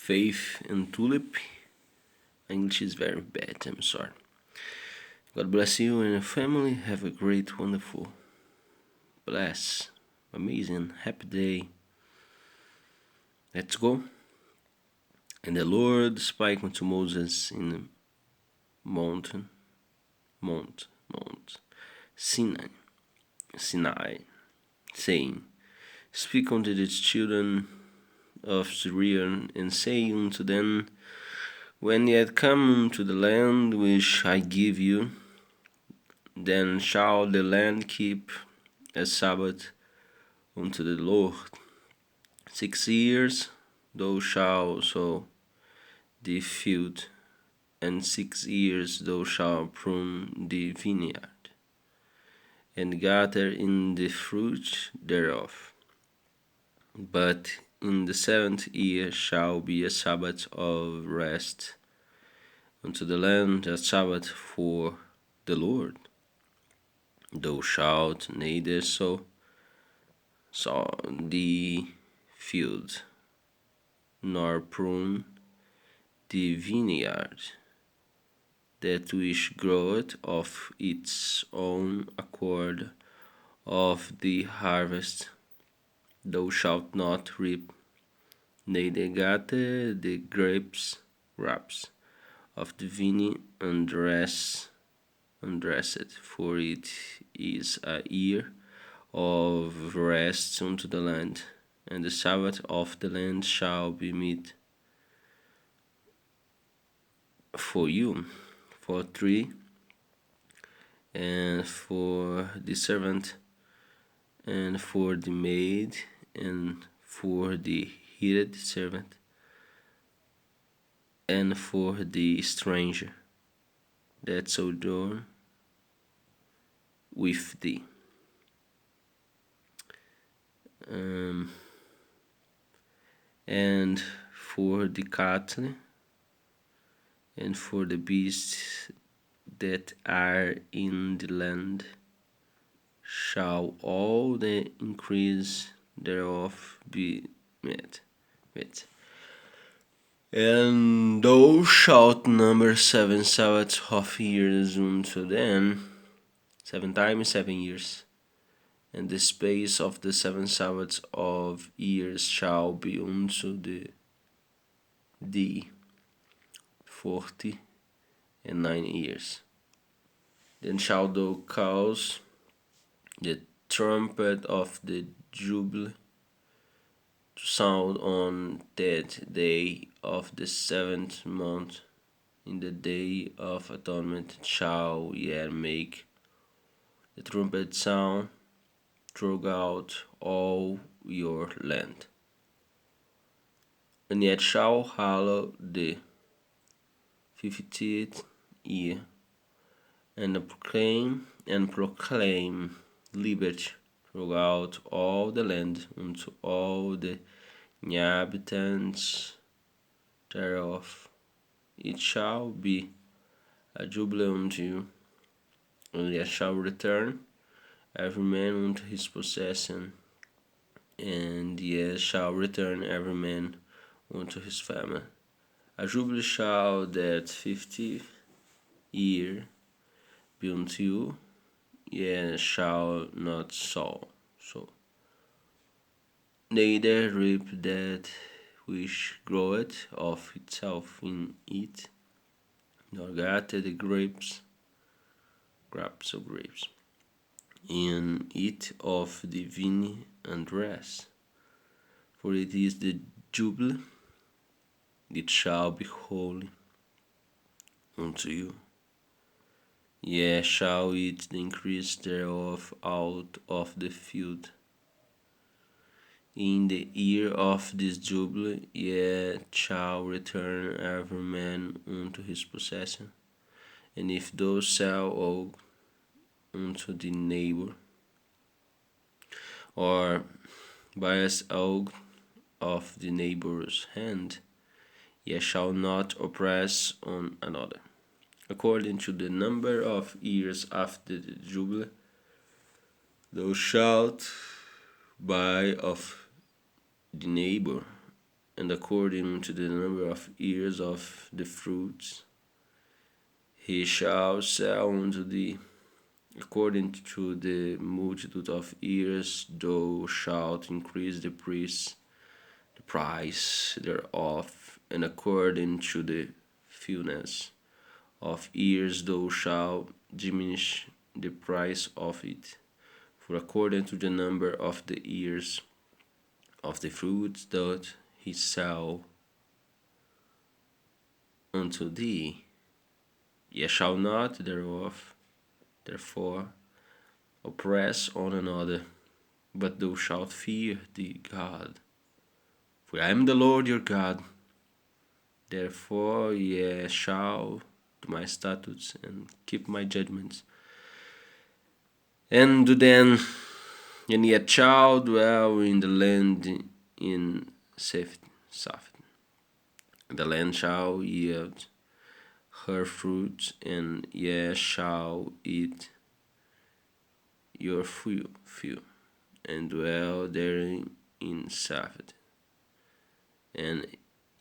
Faith and Tulip. English is very bad, I'm sorry. God bless you and your family. Have a great, wonderful, blessed, amazing, happy day. Let's go. And the Lord spake unto Moses in the Mount Sinai, saying, Speak unto the children of Israel, and say unto them, When ye come unto the land which I give you, then shall the land keep a Sabbath unto the Lord. 6 years thou shalt sow the field, and 6 years thou shalt prune the vineyard, and gather in the fruit thereof. But in the 7th year shall be a Sabbath of rest unto the land, a Sabbath for the Lord. Thou shalt neither sow the field, nor prune the vineyard, that which groweth of its own accord of the harvest. Thou shalt not reap, neither gather the grapes of the vine undressed, for it is a year of rest unto the land, and the Sabbath of the land shall be meat for you, for 3, and for the servant, and for the maid, and for the hired servant, and for the stranger that sojourn with thee. And for the cattle, and for the beasts that are in the land, shall all the increase thereof be met. And thou shalt number 7 Sabbaths of years unto them, 7 times 7 years. And the space of the 7 Sabbaths of years shall be unto thee 49 years. Then shalt thou cause the trumpet of the Jubilee to sound on that day of the 7th month. In the day of atonement shall ye make the trumpet sound throughout all your land. And yet shall hallow the 50th year, and proclaim liberty throughout all the land unto all the inhabitants thereof. It shall be a jubilee unto you, and ye shall return every man unto his possession, and ye shall return every man unto his family. A jubilee shall that 50th year be unto you, ye shall not sow, neither reap that which groweth of itself in it, nor gather the grapes of grapes in it of the vine and rest. For it is the Jubilee, it shall be holy unto you. Ye shall eat the increase thereof out of the field. In the year of this Jubilee ye shall return every man unto his possession. And if thou sell aught unto the neighbor, or buyest aught of the neighbor's hand, ye shall not oppress on another. According to the number of years after the Jubilee, thou shalt buy of the neighbor and according to the number of ears of the fruits, he shall sell unto thee. According to the multitude of ears, thou shalt increase the price thereof, and according to the fewness of ears, thou shalt diminish the price of it. For according to the number of the ears of the fruits doth he sell unto thee. Ye shall not therefore oppress one another, but thou shalt fear the God. For I am the Lord your God. Therefore ye shall do my statutes and keep my judgments, and do them, and ye shall dwell in the land in safety. The land shall yield her fruit, and ye shall eat your fill, and dwell therein in safety. And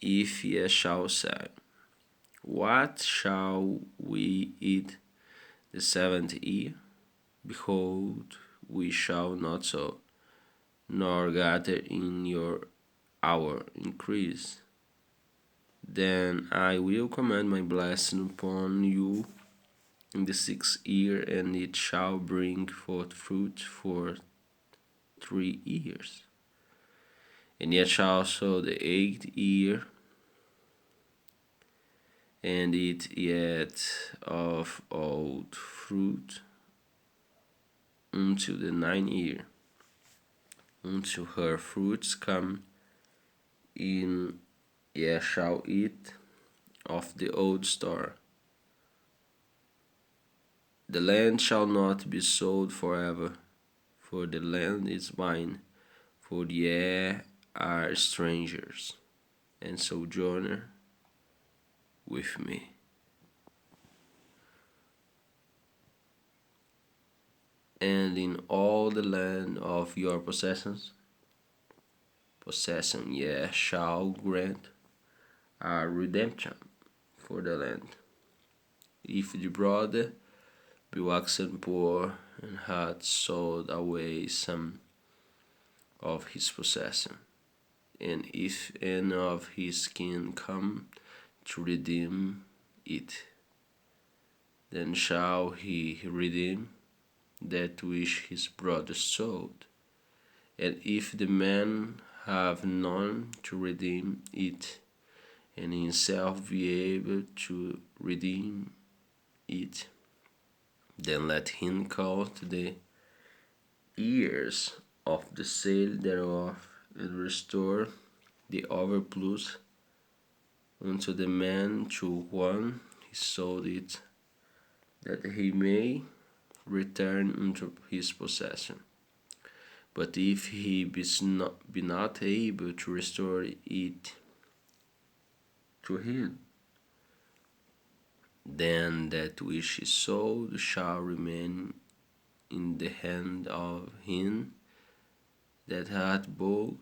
if ye shall say, what shall we eat the 7th year? Behold, we shall not sow, nor gather in our increase. Then I will command my blessing upon you in the 6th year, and it shall bring forth fruit for 3 years. And yet shall sow the 8th year, and eat yet of old fruit until the 9th year, until her fruits come in, ye shall eat of the old store. The land shall not be sold forever, for the land is mine, for ye are strangers and sojourner with me. And in all the land of your possession ye shall grant a redemption for the land. If the brother be waxen poor and hath sold away some of his possession, and if any of his kin come to redeem it, then shall he redeem that which his brother sold. And if the man have none to redeem it, and himself be able to redeem it, then let him count the years of the sale thereof, and restore the overplus unto the man to whom he sold it, that he may return unto his possession. But if he be not able to restore it to him, then that which is sold shall remain in the hand of him that hath bought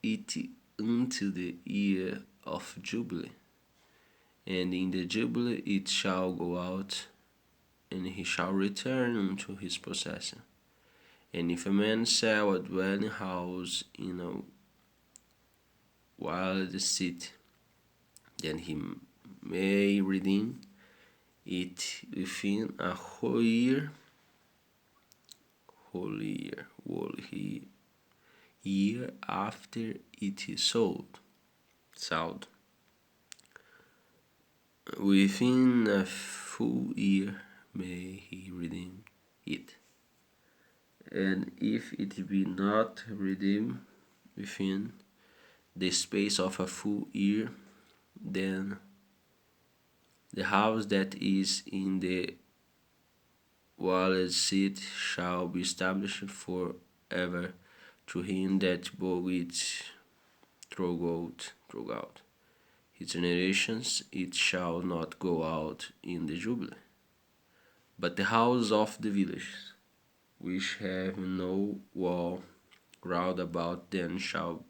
it until the year of Jubilee. And in the Jubilee it shall go out, and he shall return unto his possession. And if a man sell a dwelling house in a wild city, then he may redeem it within a whole year after it is sold. Within a full year may he redeem it. And if it be not redeemed within the space of a full year, then the house that is in the walled city shall be established forever to him that bought it throughout his generations. It shall not go out in the Jubilee. But the house of the villages, which have no wall round about them, shall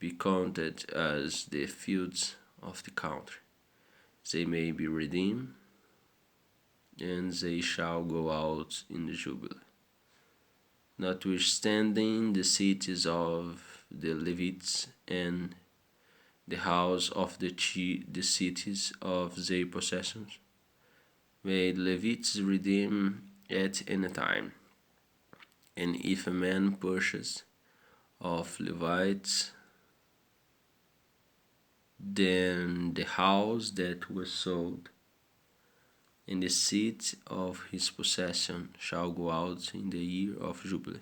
be counted as the fields of the country. They may be redeemed, and they shall go out in the jubilee. Notwithstanding the cities of the Levites and the house of the cities of their possessions, may the Levites redeem at any time. And if a man purchase of Levites, then the house that was sold and the seat of his possession shall go out in the year of Jubilee.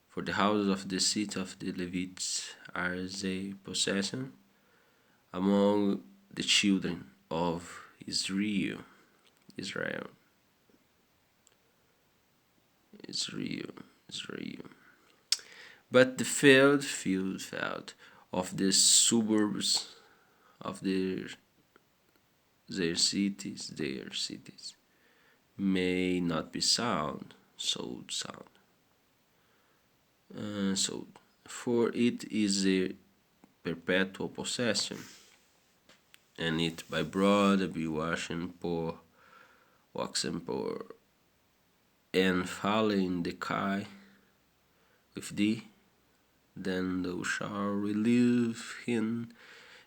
For the houses of the seat of the Levites are a possession among the children of Israel. Israel. But the field of the suburbs of their cities may not be sold, for it is a perpetual possession, and it by blood be waxen poor, and falling in the decay with thee, then thou shalt relieve him,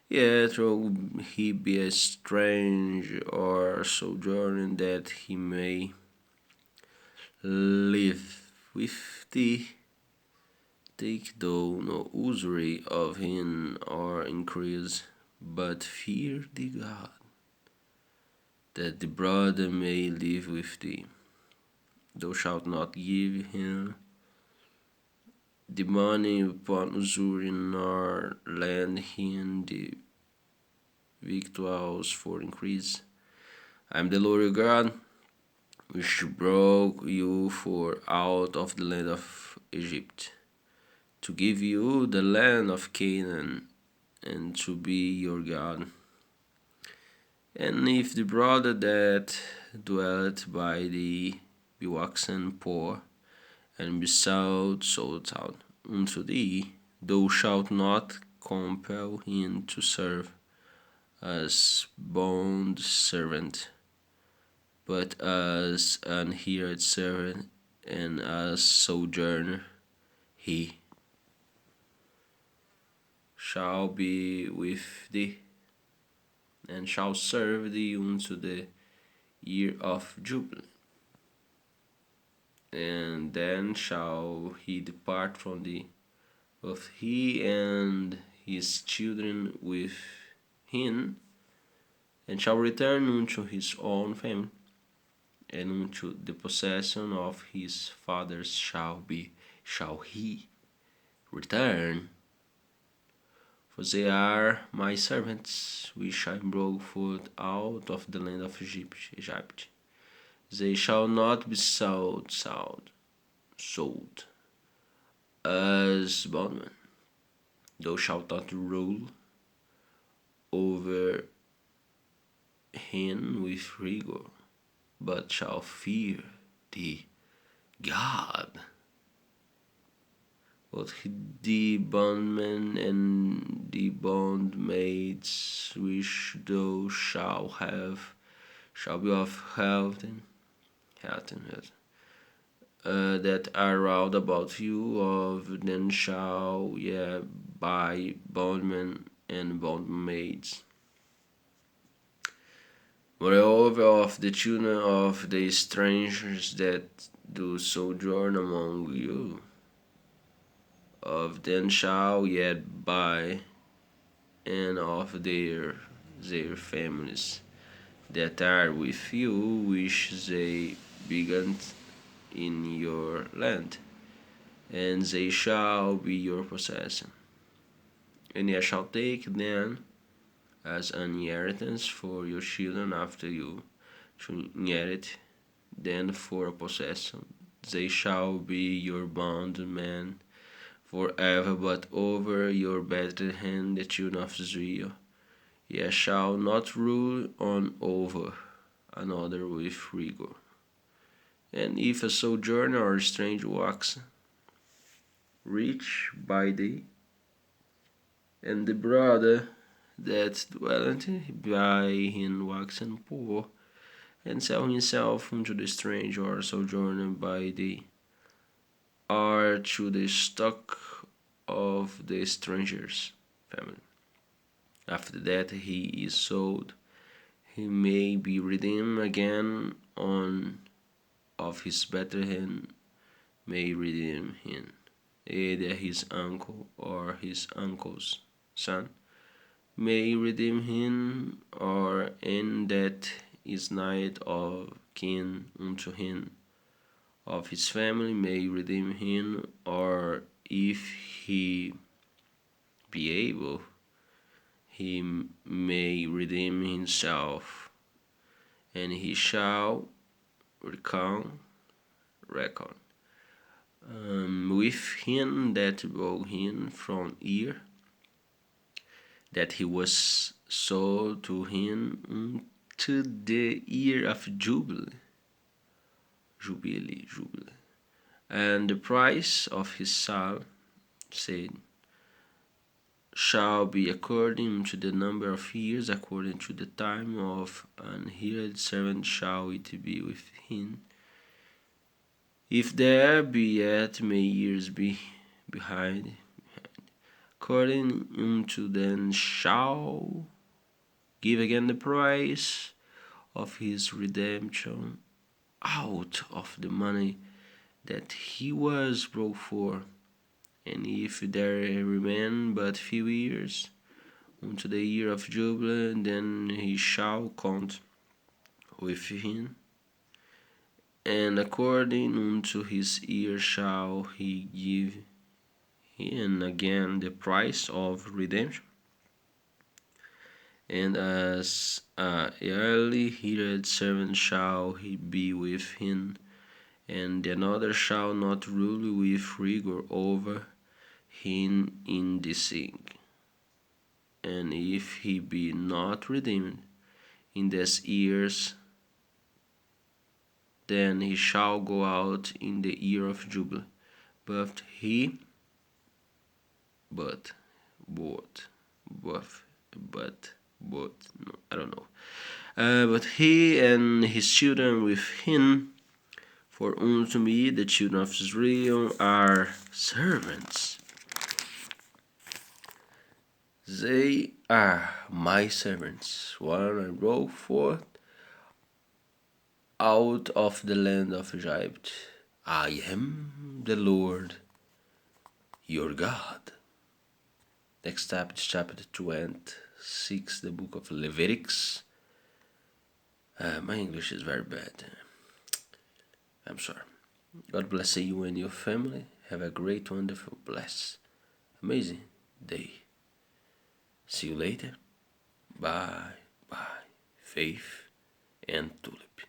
yet though he be a stranger or sojourner, that he may live with thee. Take thou no usury of him or increase, but fear thee God, that the brother may live with thee. Thou shalt not give him the money upon usury, nor lend him the victuals for increase. I am the Lord your God, which brought you forth out of the land of Egypt, to give you the land of Canaan, and to be your God. And if the brother that dwelleth by thee be waxen poor, and be sold out unto thee, thou shalt not compel him to serve as bond servant, but as an hired servant, and as sojourner he shall be with thee, and shall serve thee unto the year of Jubilee. And then shall he depart from thee, both he and his children with him, and shall return unto his own family, and unto the possession of his fathers shall he return. For they are my servants, which I brought forth out of the land of Egypt. They shall not be sold as bondmen. Thou shalt not rule over him with rigor, but shall fear thee God. Both the bondmen and the bondmaids which thou shalt have shall be of health that are round about you. Of them shall ye buy bondmen and bondmaids. Moreover, of the children of the strangers that do sojourn among you, of them shall ye buy, and of their families that are with you, which they began in your land, and they shall be your possession. And ye shall take them as an inheritance for your children after you, to inherit them for a possession. They shall be your bondmen forever, but over your Bethlehem, the children of Israel, ye shall not rule on over another with rigor. And if a sojourner or a stranger walks rich by thee, And the brother that dwelleth by him waxen poor, and sell himself unto the stranger or sojourner by the or to the stock of the stranger's family. After that he is sold, he may be redeemed again on of his better hand may redeem him, either his uncle or his uncle's son may redeem him, or any that is nigh of kin unto him of his family may redeem him, or if he be able, he may redeem himself, and he shall reckon with him that bought him from ear, that he was sold to him unto the year of jubilee. And the price of his soul said shall be according to the number of years, according to the time of an hired servant shall it be with him. If there be yet may years be behind, according unto then shall give again the price of his redemption out of the money that he was brought for. And if there remain but few years unto the year of Jubilee, then he shall count with him, and according unto his year shall he give him again the price of redemption. And as a yearly hired servant shall he be with him, and another shall not rule with rigor over him in the sick. And if he be not redeemed in these years, then he shall go out in the year of Jubilee. But he, but, both, but, no, I don't know. But he and his children with him, for unto me the children of Israel are servants. They are my servants, when I brought forth out of the land of Egypt. I am the Lord your God. Next chapter is chapter 26, the book of Leviticus. My English is very bad. I'm sorry. God bless you and your family. Have a great, wonderful, blessed, amazing day. See you later. Bye. Faith and tulip.